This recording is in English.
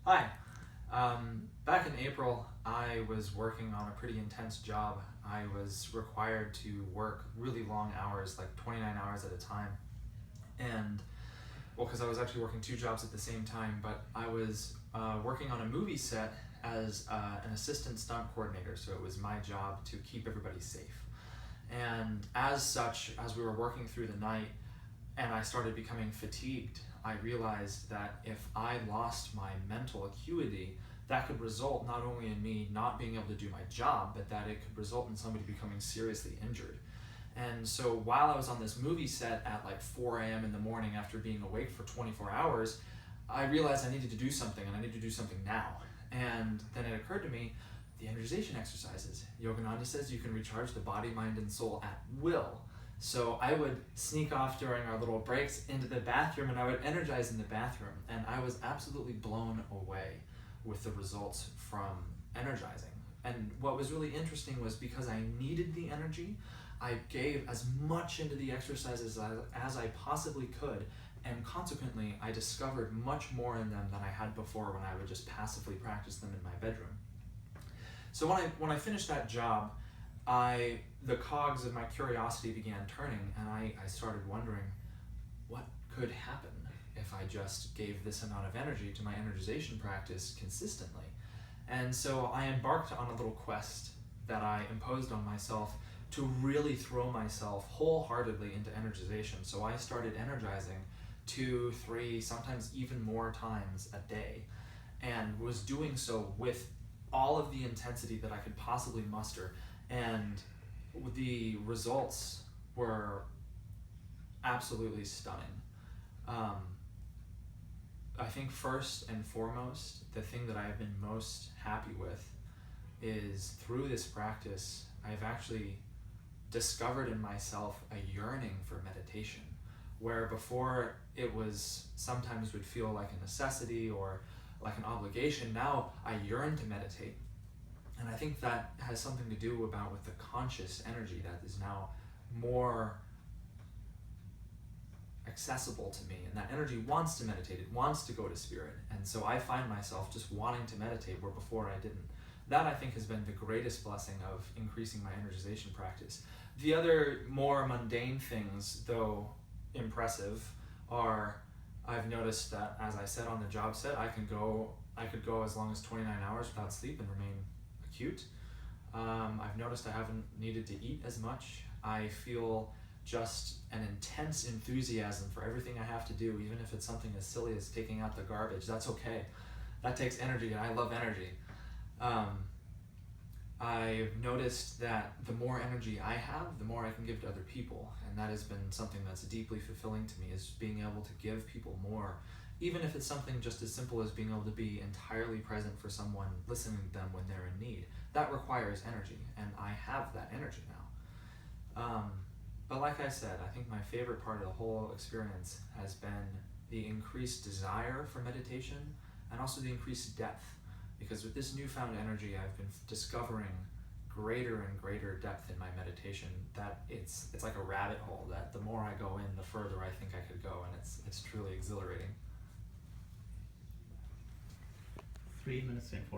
Hi. Back in April, I was working on a pretty intense job. I was required to work really long hours, like 29 hours at a time. And, well, because I was actually working two jobs at the same time, but I was working on a movie set as an assistant stunt coordinator, so it was my job to keep everybody safe. And as such, as we were working through the night, and I started becoming fatigued, I realized that if I lost my mental acuity, that could result not only in me not being able to do my job, but that it could result in somebody becoming seriously injured. And so while I was on this movie set at like 4 a.m. in the morning after being awake for 24 hours, I realized I needed to do something, and I needed to do something now. And then it occurred to me, the energization exercises. Yogananda says you can recharge the body, mind, and soul at will. So I would sneak off during our little breaks into the bathroom, and I would energize in the bathroom. And I was absolutely blown away with the results from energizing. And what was really interesting was because I needed the energy, I gave as much into the exercises as I possibly could. And consequently, I discovered much more in them than I had before when I would just passively practice them in my bedroom. So when I finished that job, the cogs of my curiosity began turning, and I started wondering what could happen if I just gave this amount of energy to my energization practice consistently. And so I embarked on a little quest that I imposed on myself to really throw myself wholeheartedly into energization. So I started energizing 2, 3, sometimes even more times a day, and was doing so with all of the intensity that I could possibly muster. And the results were absolutely stunning. I think first and foremost, the thing that I've been most happy with is through this practice, I've actually discovered in myself a yearning for meditation, where before it was sometimes would feel like a necessity or like an obligation. Now I yearn to meditate. And I think that has something to do with the conscious energy that is now more accessible to me. And that energy wants to meditate, it wants to go to spirit. And so I find myself just wanting to meditate where before I didn't. That, I think, has been the greatest blessing of increasing my energization practice. The other more mundane things, though impressive, are I've noticed that, as I said on the job set, I could go as long as 29 hours without sleep and remain acute. I've noticed I haven't needed to eat as much. I feel just an intense enthusiasm for everything I have to do, even if it's something as silly as taking out the garbage. That's okay. That takes energy, and I love energy. I've noticed that the more energy I have, the more I can give to other people, and that has been something that's deeply fulfilling to me, is being able to give people more, even if it's something just as simple as being able to be entirely present for someone, listening to them when they're in need. That requires energy, and I have that energy now. But like I said, I think my favorite part of the whole experience has been the increased desire for meditation and also the increased depth. Because with this newfound energy, I've been discovering greater and greater depth in my meditation, that it's like a rabbit hole, that the more I go in, the further I think I could go, and it's truly exhilarating. 3 minutes and 40